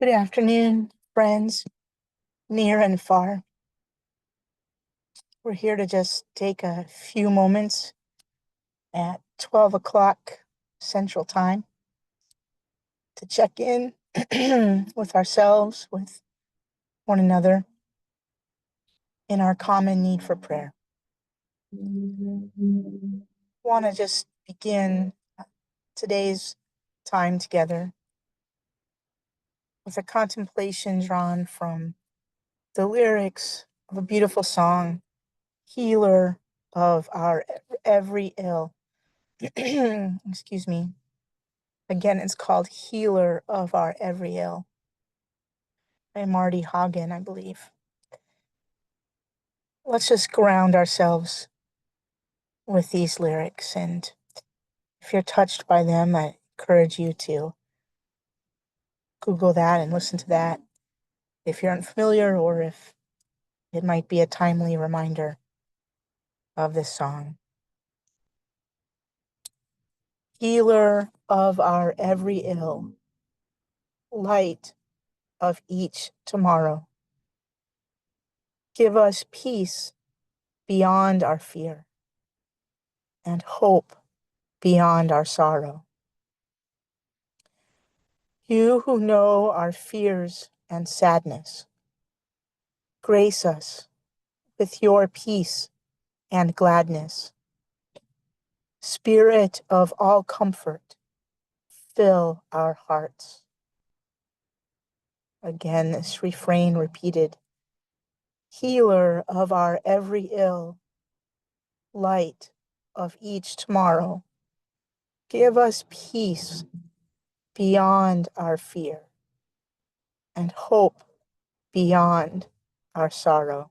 Good afternoon, friends, near and far. We're here to just take a few moments at 12 o'clock Central Time to check in with ourselves, with one another, in our common need for prayer. Want to just begin today's time together with a contemplation drawn from the lyrics of a beautiful song, Healer of Our Every Ill. Excuse me. Again, it's called Healer of Our Every Ill by Marty Hagen, I believe. Let's just ground ourselves with these lyrics. And if you're touched by them, I encourage you to Google that and listen to that if you're unfamiliar or if it might be a timely reminder of this song. Healer of our every ill, light of each tomorrow. Give us peace beyond our fear and hope beyond our sorrow. You who know our fears and sadness, grace us with your peace and gladness. Spirit of all comfort, fill our hearts. Again, this refrain repeated. Healer of our every ill, light of each tomorrow. Give us peace beyond our fear and hope beyond our sorrow.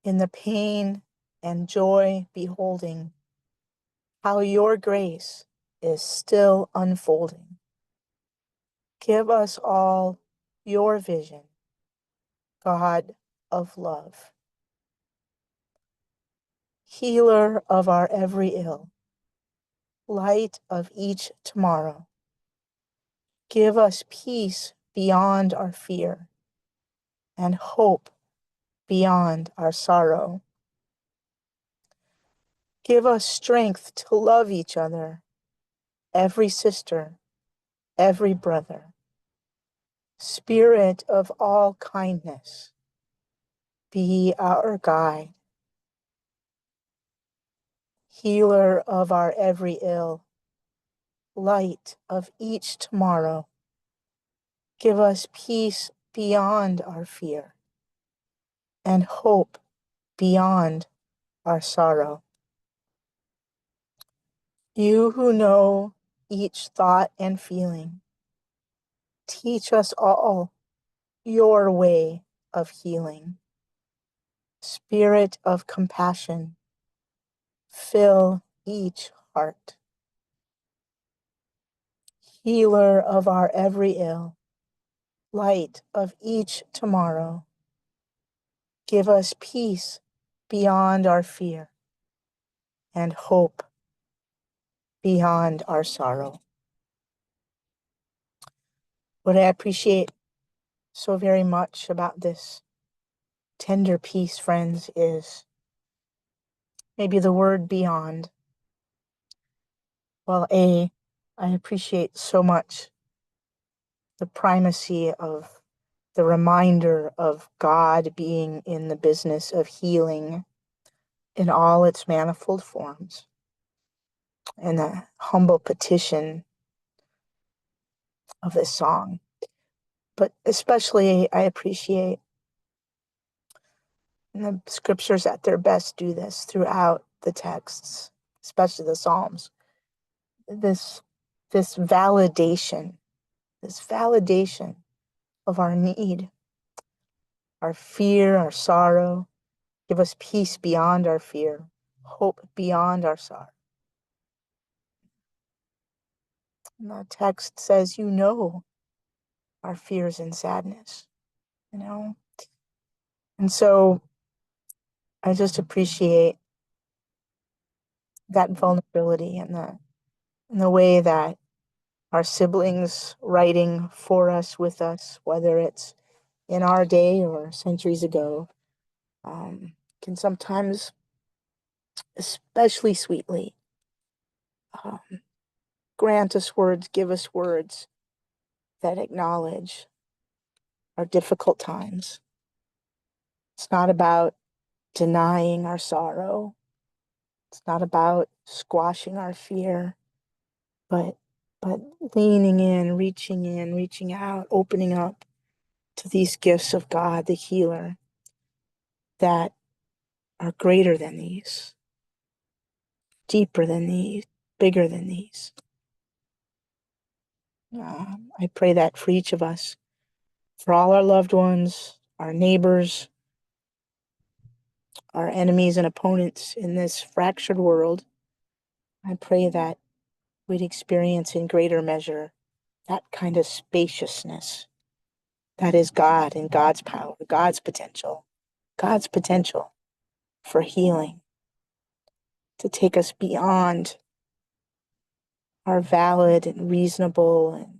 In the pain and joy beholding how your grace is still unfolding. Give us all your vision, God of love. Healer of our every ill, light of each tomorrow. Give us peace beyond our fear and hope beyond our sorrow. Give us strength to love each other, every sister, every brother. Spirit of all kindness, be our guide. Healer of our every ill, light of each tomorrow. Give us peace beyond our fear and hope beyond our sorrow. You who know each thought and feeling, teach us all your way of healing. Spirit of compassion, fill each heart. Healer of our every ill, light of each tomorrow. Give us peace beyond our fear and hope beyond our sorrow. What I appreciate so very much about this tender peace, friends, is maybe the word beyond. Well, I appreciate so much the primacy of the reminder of God being in the business of healing in all its manifold forms, and the humble petition of this song. But especially I appreciate, and the scriptures at their best do this throughout the texts, especially the Psalms, this validation, of our need, our fear, our sorrow. Give us peace beyond our fear, hope beyond our sorrow. And the text says, you know our fears and sadness, you know? And so I just appreciate that vulnerability and the way that our siblings writing for us, with us, whether it's in our day or centuries ago, can sometimes, especially sweetly, um, grant us words, give us words that acknowledge our difficult times. It's not about denying our sorrow. It's not about squashing our fear, but leaning in, reaching out, opening up to these gifts of God, the healer, that are greater than these, deeper than these, bigger than these. I pray that for each of us, for all our loved ones, our neighbors, our enemies and opponents in this fractured world. I pray that we'd experience in greater measure that kind of spaciousness that is God and God's power, God's potential for healing, to take us beyond our valid and reasonable and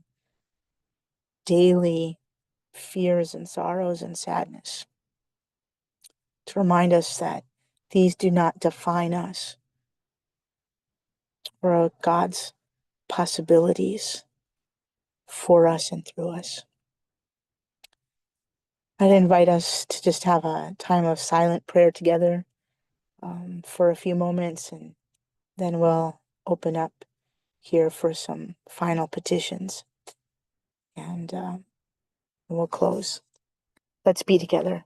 daily fears and sorrows and sadness, to remind us that these do not define us, or God's possibilities for us and through us. I'd invite us to just have a time of silent prayer together, for a few moments, and then we'll open up here for some final petitions, and we'll close. Let's be together.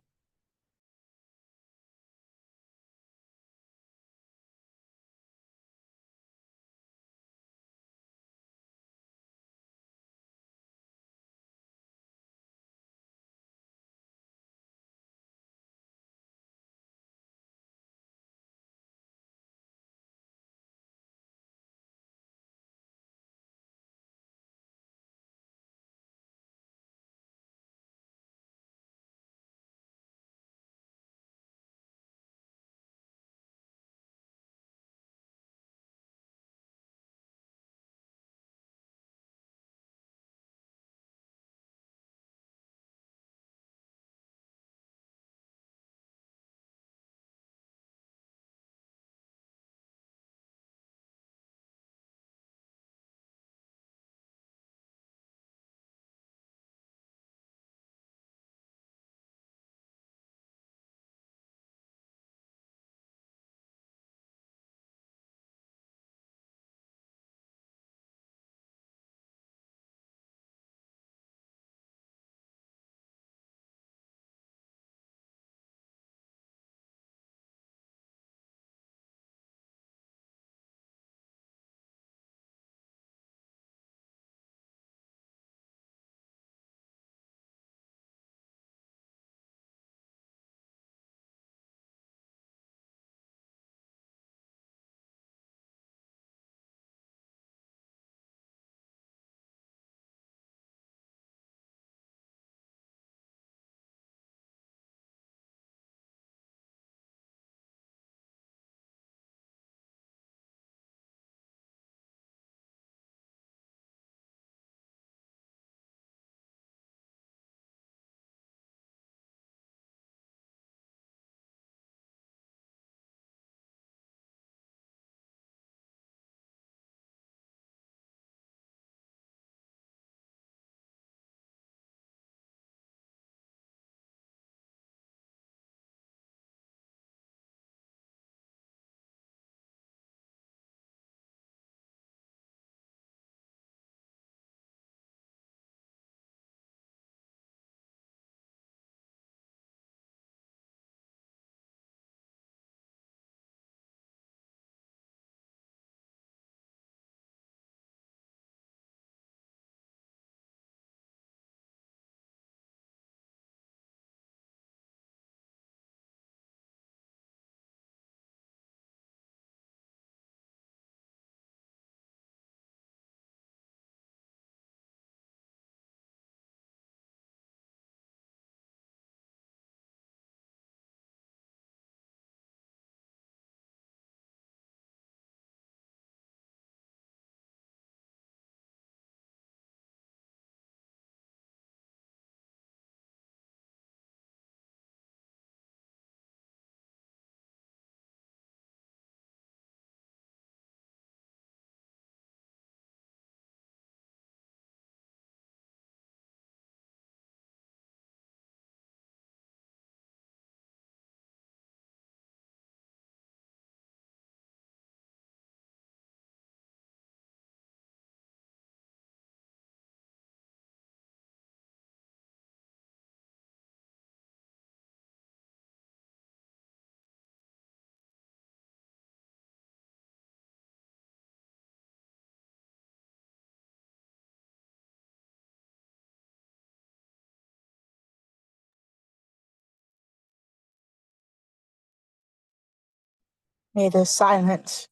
May the silence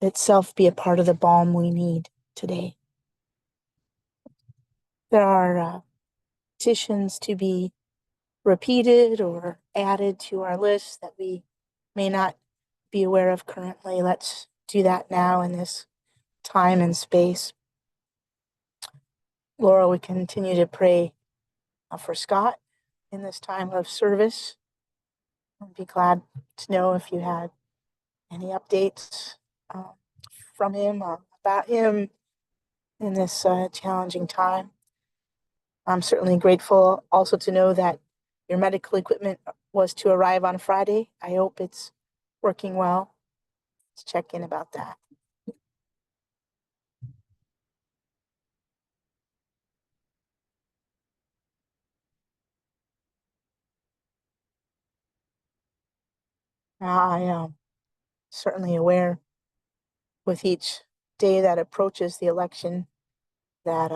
itself be a part of the balm we need today. There are petitions to be repeated or added to our list that we may not be aware of currently. Let's do that now in this time and space. Laura, we continue to pray for Scott in this time of service. I'd be glad to know if you had any updates from him or about him in this challenging time. I'm certainly grateful also to know that your medical equipment was to arrive on Friday. I hope it's working well. Let's check in about that. I am certainly aware with each day that approaches the election that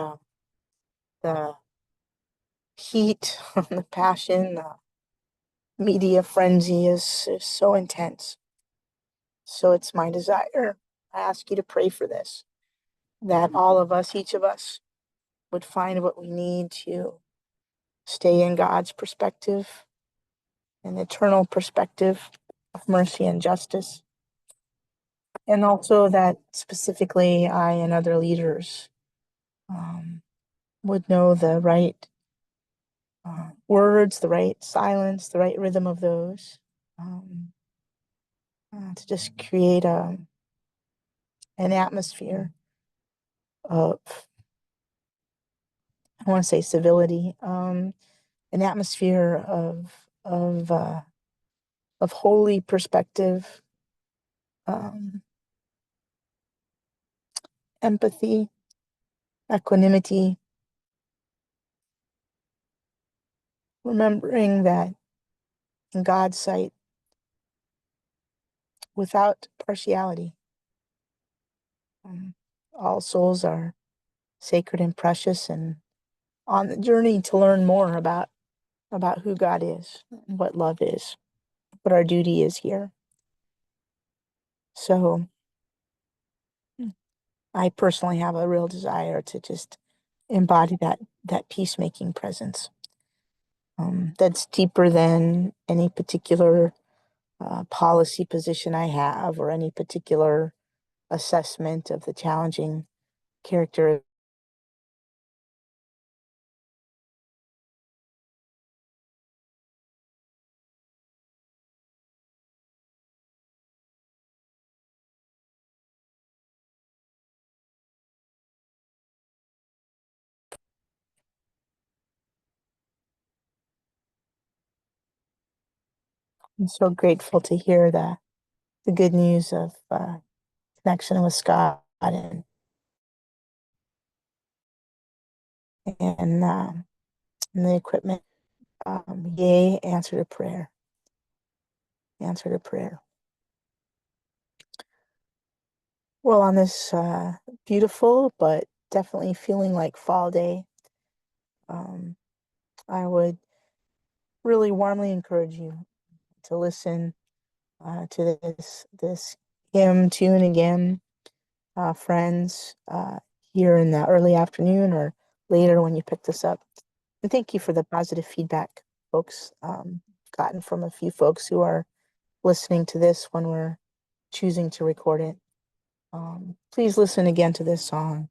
the heat, the passion, the media frenzy is so intense. So it's my desire. I ask you to pray for this, that all of us, each of us, would find what we need to stay in God's perspective, an eternal perspective of mercy and justice. And also that specifically I and other leaders would know the right words, the right silence, the right rhythm of those, to just create an atmosphere of, I want to say civility, an atmosphere of holy perspective, empathy, equanimity, remembering that in God's sight, without partiality, all souls are sacred and precious, and on the journey to learn more about who God is, and what love is, what our duty is here. So I personally have a real desire to just embody that peacemaking presence. That's deeper than any particular policy position I have or any particular assessment of the challenging character. I'm so grateful to hear the good news of connection with Scott and the equipment. Yay, answer to prayer. Answer to prayer. Well, on this beautiful but definitely feeling like fall day, I would really warmly encourage you to listen to this hymn tune again, friends, here in the early afternoon or later when you pick this up. And thank you for the positive feedback, folks. Gotten from a few folks who are listening to this when we're choosing to record it. Please listen again to this song,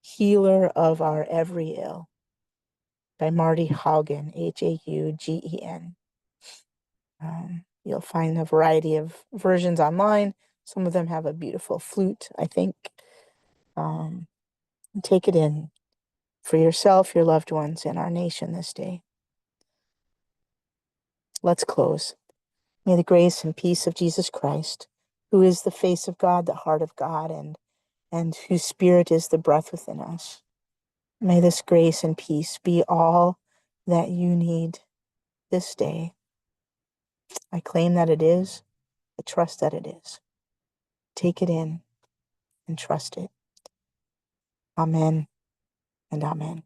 Healer of Our Every Ill, by Marty Haugen, Haugen. You'll find a variety of versions online. Some of them have a beautiful flute, I think. Take it in for yourself, your loved ones, and our nation this day. Let's close. May the grace and peace of Jesus Christ, who is the face of God, the heart of God, and whose spirit is the breath within us. May this grace and peace be all that you need this day. I claim that it is. I trust that it is. Take it in and trust it. Amen and amen.